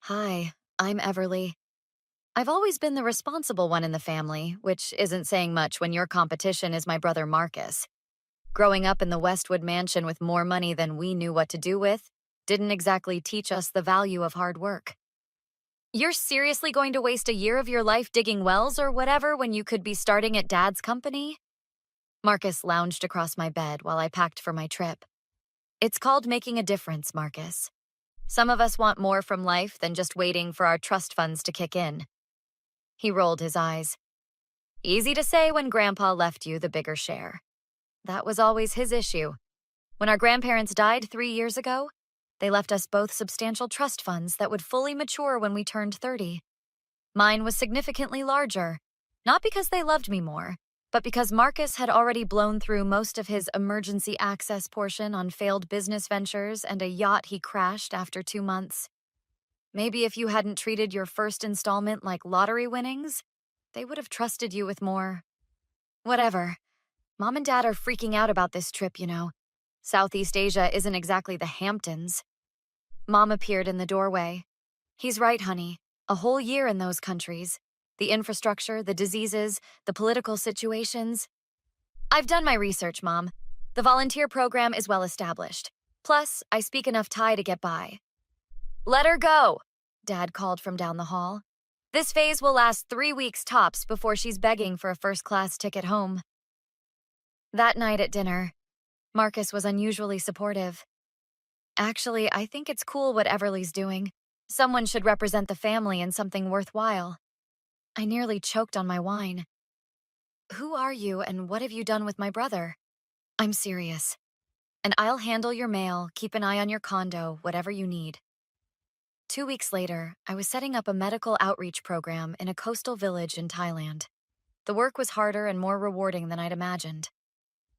Hi, I'm Everly. I've always been the responsible one in the family, which isn't saying much when your competition is my brother Marcus. Growing up in the Westwood mansion with more money than we knew what to do with didn't exactly teach us the value of hard work. You're seriously going to waste a year of your life digging wells or whatever when you could be starting at Dad's company? Marcus lounged across my bed while I packed for my trip. It's called making a difference, Marcus. Some of us want more from life than just waiting for our trust funds to kick in. He rolled his eyes. Easy to say when Grandpa left you the bigger share. That was always his issue. When our grandparents died 3 years ago, they left us both substantial trust funds that would fully mature when we turned 30. Mine was significantly larger, not because they loved me more, but because Marcus had already blown through most of his emergency access portion on failed business ventures and a yacht he crashed after 2 months. Maybe if you hadn't treated your first installment like lottery winnings, they would have trusted you with more. Whatever. Mom and Dad are freaking out about this trip, you know. Southeast Asia isn't exactly the Hamptons. Mom appeared in the doorway. He's right, honey. A whole year in those countries. The infrastructure, the diseases, the political situations. I've done my research, Mom. The volunteer program is well established. Plus, I speak enough Thai to get by. Let her go, Dad called from down the hall. This phase will last 3 weeks tops before she's begging for a first-class ticket home. That night at dinner, Marcus was unusually supportive. Actually, I think it's cool what Everly's doing. Someone should represent the family in something worthwhile. I nearly choked on my wine. Who are you and what have you done with my brother? I'm serious. And I'll handle your mail, keep an eye on your condo, whatever you need. 2 weeks later, I was setting up a medical outreach program in a coastal village in Thailand. The work was harder and more rewarding than I'd imagined.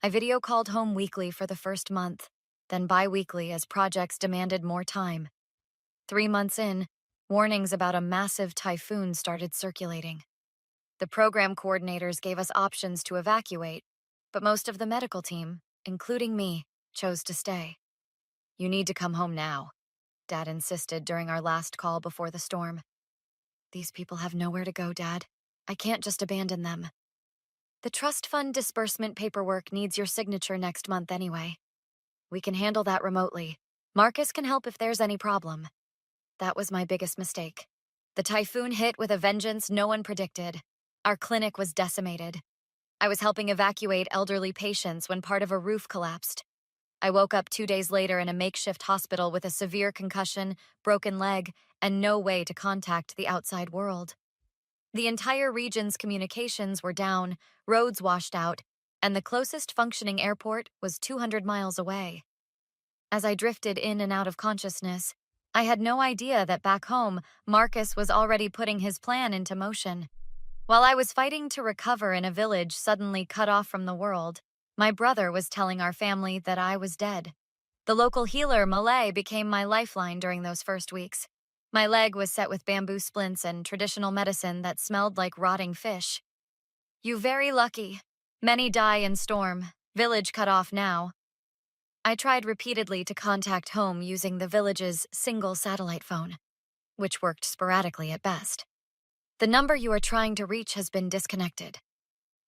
I video called home weekly for the first month, then bi-weekly as projects demanded more time. 3 months in, warnings about a massive typhoon started circulating. The program coordinators gave us options to evacuate, but most of the medical team, including me, chose to stay. You need to come home now, Dad insisted during our last call before the storm. These people have nowhere to go, Dad. I can't just abandon them. The trust fund disbursement paperwork needs your signature next month anyway. We can handle that remotely. Marcus can help if there's any problem. That was my biggest mistake. The typhoon hit with a vengeance no one predicted. Our clinic was decimated. I was helping evacuate elderly patients when part of a roof collapsed. I woke up 2 days later in a makeshift hospital with a severe concussion, broken leg, and no way to contact the outside world. The entire region's communications were down, roads washed out, and the closest functioning airport was 200 miles away. As I drifted in and out of consciousness, I had no idea that back home, Marcus was already putting his plan into motion. While I was fighting to recover in a village suddenly cut off from the world, my brother was telling our family that I was dead. The local healer, Malay, became my lifeline during those first weeks. My leg was set with bamboo splints and traditional medicine that smelled like rotting fish. You very lucky. Many die in storm. Village cut off now. I tried repeatedly to contact home using the village's single satellite phone, which worked sporadically at best. The number you are trying to reach has been disconnected.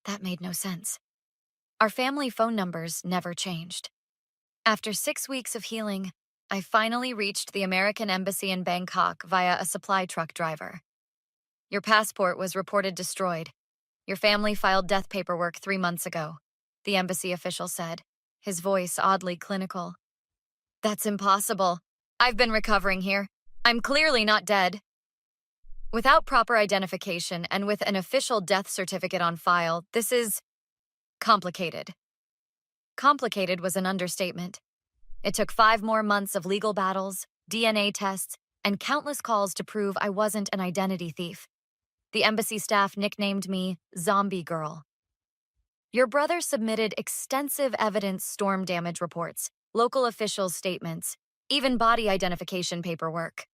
That made no sense. Our family phone numbers never changed. After 6 weeks of healing, I finally reached the American Embassy in Bangkok via a supply truck driver. Your passport was reported destroyed. Your family filed death paperwork 3 months ago, the embassy official said, his voice oddly clinical. That's impossible. I've been recovering here. I'm clearly not dead. Without proper identification and with an official death certificate on file, this is complicated. Complicated was an understatement. It took 5 more months of legal battles, DNA tests, and countless calls to prove I wasn't an identity thief. The embassy staff nicknamed me Zombie Girl. Your brother submitted extensive evidence storm damage reports, local officials' statements, even body identification paperwork.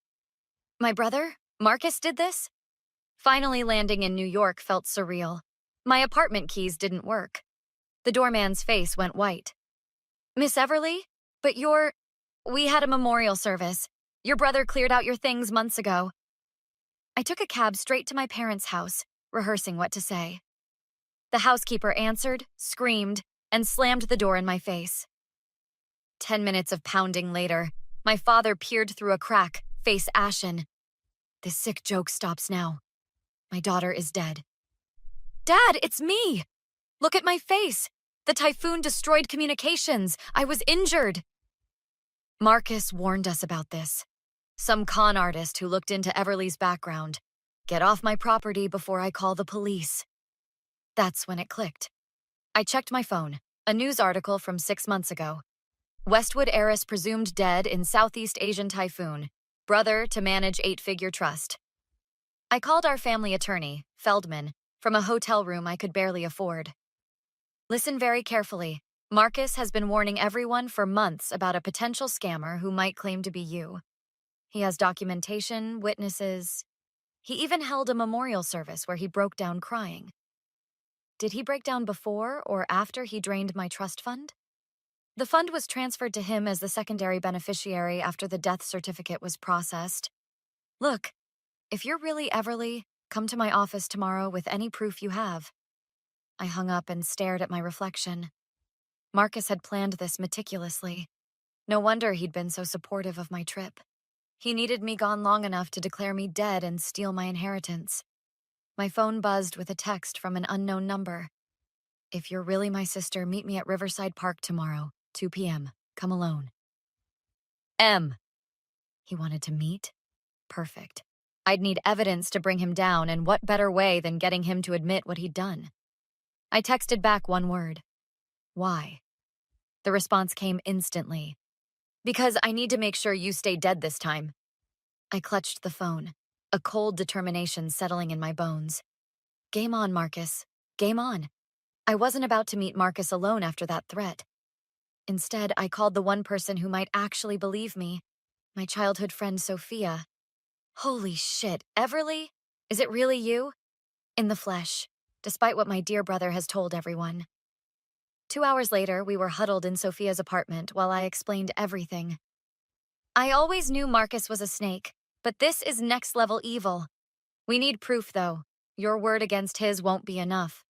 My brother, Marcus, did this? Finally landing in New York felt surreal. My apartment keys didn't work. The doorman's face went white. Miss Everly? But we had a memorial service. Your brother cleared out your things months ago. I took a cab straight to my parents' house, rehearsing what to say. The housekeeper answered, screamed, and slammed the door in my face. 10 minutes of pounding later, my father peered through a crack, face ashen. This sick joke stops now. My daughter is dead. Dad, it's me! Look at my face! The typhoon destroyed communications. I was injured. Marcus warned us about this. Some con artist who looked into Everly's background. Get off my property before I call the police. That's when it clicked. I checked my phone. A news article from 6 months ago. Westwood heiress presumed dead in Southeast Asian typhoon. Brother to manage 8-figure trust. I called our family attorney, Feldman, from a hotel room I could barely afford. Listen very carefully. Marcus has been warning everyone for months about a potential scammer who might claim to be you. He has documentation, witnesses. He even held a memorial service where he broke down crying. Did he break down before or after he drained my trust fund? The fund was transferred to him as the secondary beneficiary after the death certificate was processed. Look, if you're really Everly, come to my office tomorrow with any proof you have. I hung up and stared at my reflection. Marcus had planned this meticulously. No wonder he'd been so supportive of my trip. He needed me gone long enough to declare me dead and steal my inheritance. My phone buzzed with a text from an unknown number. If you're really my sister, meet me at Riverside Park tomorrow, 2 p.m. Come alone. M. He wanted to meet? Perfect. I'd need evidence to bring him down, and what better way than getting him to admit what he'd done? I texted back one word. Why? The response came instantly. Because I need to make sure you stay dead this time. I clutched the phone, a cold determination settling in my bones. Game on, Marcus. Game on. I wasn't about to meet Marcus alone after that threat. Instead, I called the one person who might actually believe me, my childhood friend Sophia. Holy shit, Everly? Is it really you? In the flesh, despite what my dear brother has told everyone. 2 hours later, we were huddled in Sophia's apartment while I explained everything. I always knew Marcus was a snake, but this is next-level evil. We need proof, though. Your word against his won't be enough.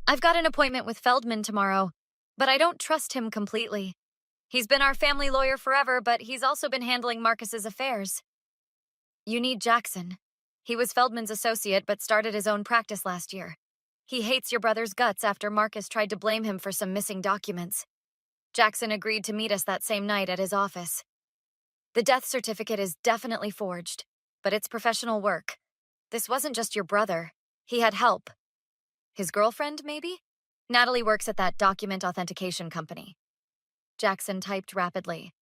I've got an appointment with Feldman tomorrow, but I don't trust him completely. He's been our family lawyer forever, but he's also been handling Marcus's affairs. You need Jackson. He was Feldman's associate but started his own practice last year. He hates your brother's guts after Marcus tried to blame him for some missing documents. Jackson agreed to meet us that same night at his office. The death certificate is definitely forged, but it's professional work. This wasn't just your brother. He had help. His girlfriend, maybe? Natalie works at that document authentication company. Jackson typed rapidly.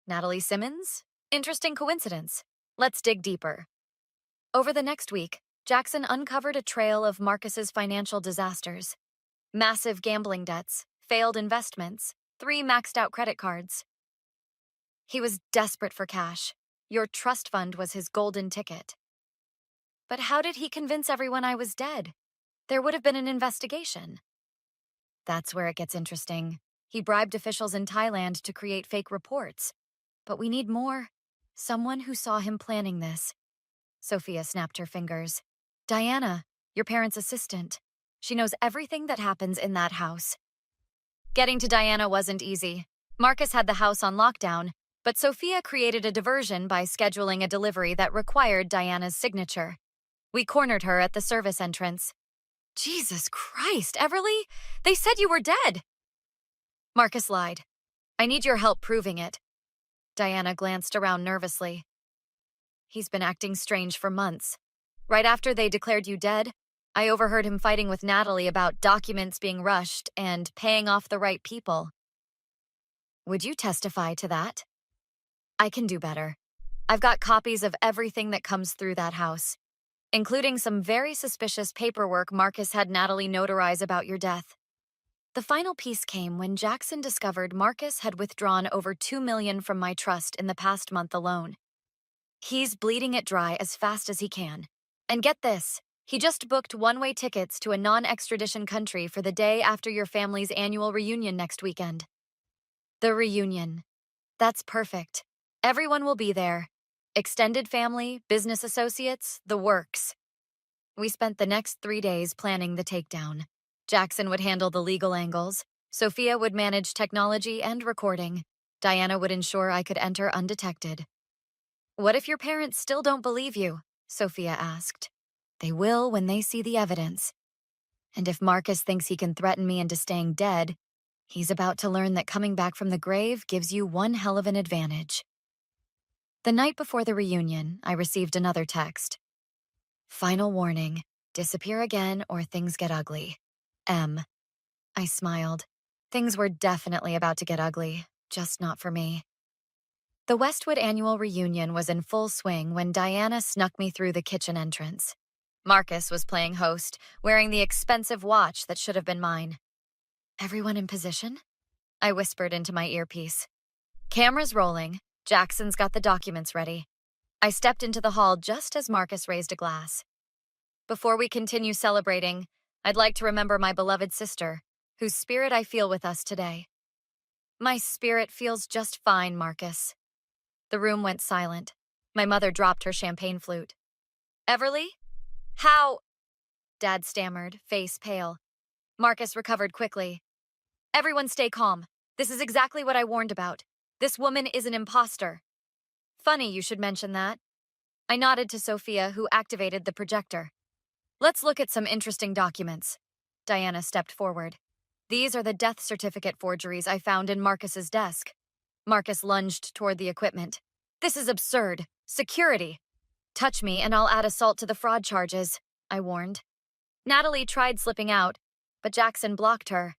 Natalie Simmons? Interesting coincidence. Let's dig deeper. Over the next week, Jackson uncovered a trail of Marcus's financial disasters. Massive gambling debts, failed investments, 3 maxed-out credit cards. He was desperate for cash. Your trust fund was his golden ticket. But how did he convince everyone I was dead? There would have been an investigation. That's where it gets interesting. He bribed officials in Thailand to create fake reports. But we need more. Someone who saw him planning this. Sophia snapped her fingers. Diana, your parents' assistant. She knows everything that happens in that house. Getting to Diana wasn't easy. Marcus had the house on lockdown, but Sophia created a diversion by scheduling a delivery that required Diana's signature. We cornered her at the service entrance. Jesus Christ, Everly! They said you were dead! Marcus lied. I need your help proving it. Diana glanced around nervously. He's been acting strange for months. Right after they declared you dead, I overheard him fighting with Natalie about documents being rushed and paying off the right people. Would you testify to that? I can do better. I've got copies of everything that comes through that house, including some very suspicious paperwork Marcus had Natalie notarize about your death. The final piece came when Jackson discovered Marcus had withdrawn over $2 million from my trust in the past month alone. He's bleeding it dry as fast as he can. And get this, he just booked one-way tickets to a non-extradition country for the day after your family's annual reunion next weekend. The reunion. That's perfect. Everyone will be there. Extended family, business associates, the works. We spent the next 3 days planning the takedown. Jackson would handle the legal angles. Sophia would manage technology and recording. Diana would ensure I could enter undetected. What if your parents still don't believe you? Sophia asked. They will when they see the evidence. And if Marcus thinks he can threaten me into staying dead, he's about to learn that coming back from the grave gives you one hell of an advantage. The night before the reunion, I received another text. Final warning, disappear again or things get ugly. M. I smiled. Things were definitely about to get ugly, just not for me. The Westwood annual reunion was in full swing when Diana snuck me through the kitchen entrance. Marcus was playing host, wearing the expensive watch that should have been mine. Everyone in position? I whispered into my earpiece. Cameras rolling. Jackson's got the documents ready. I stepped into the hall just as Marcus raised a glass. Before we continue celebrating, I'd like to remember my beloved sister, whose spirit I feel with us today. My spirit feels just fine, Marcus. The room went silent. My mother dropped her champagne flute. Everly? How? Dad stammered, face pale. Marcus recovered quickly. Everyone stay calm. This is exactly what I warned about. This woman is an imposter. Funny you should mention that. I nodded to Sophia, who activated the projector. Let's look at some interesting documents. Diana stepped forward. These are the death certificate forgeries I found in Marcus's desk. Marcus lunged toward the equipment. This is absurd. Security. Touch me and I'll add assault to the fraud charges, I warned. Natalie tried slipping out, but Jackson blocked her.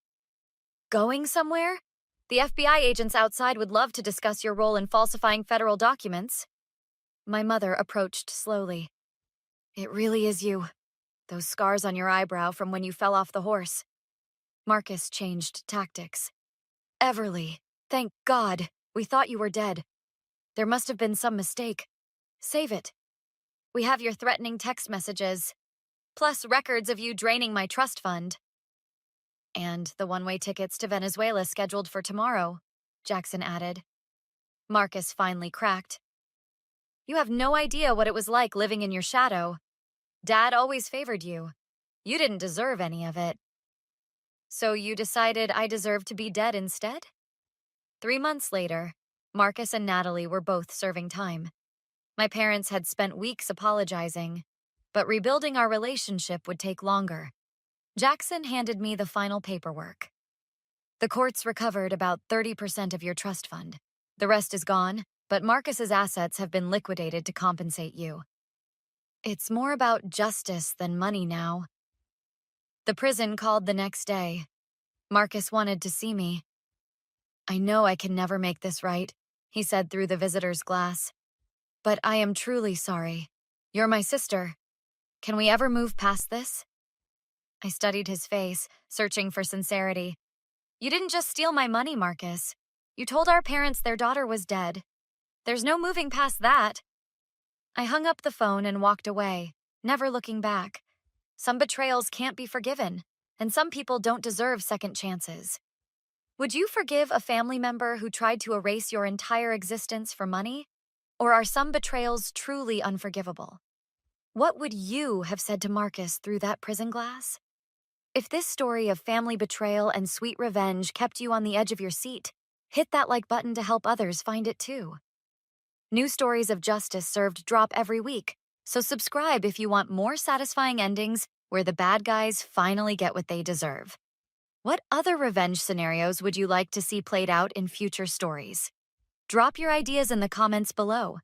Going somewhere? The FBI agents outside would love to discuss your role in falsifying federal documents. My mother approached slowly. It really is you. Those scars on your eyebrow from when you fell off the horse. Marcus changed tactics. Everly, thank God. We thought you were dead. There must have been some mistake. Save it. We have your threatening text messages, plus records of you draining my trust fund. And the one-way tickets to Venezuela scheduled for tomorrow, Jackson added. Marcus finally cracked. You have no idea what it was like living in your shadow. Dad always favored you. You didn't deserve any of it. So you decided I deserved to be dead instead? 3 months later, Marcus and Natalie were both serving time. My parents had spent weeks apologizing, but rebuilding our relationship would take longer. Jackson handed me the final paperwork. The courts recovered about 30% of your trust fund. The rest is gone, but Marcus's assets have been liquidated to compensate you. It's more about justice than money now. The prison called the next day. Marcus wanted to see me. I know I can never make this right, he said through the visitor's glass. But I am truly sorry. You're my sister. Can we ever move past this? I studied his face, searching for sincerity. You didn't just steal my money, Marcus. You told our parents their daughter was dead. There's no moving past that. I hung up the phone and walked away, never looking back. Some betrayals can't be forgiven, and some people don't deserve second chances. Would you forgive a family member who tried to erase your entire existence for money? Or are some betrayals truly unforgivable? What would you have said to Marcus through that prison glass? If this story of family betrayal and sweet revenge kept you on the edge of your seat, hit that like button to help others find it too. New stories of justice served drop every week, so subscribe if you want more satisfying endings where the bad guys finally get what they deserve. What other revenge scenarios would you like to see played out in future stories? Drop your ideas in the comments below.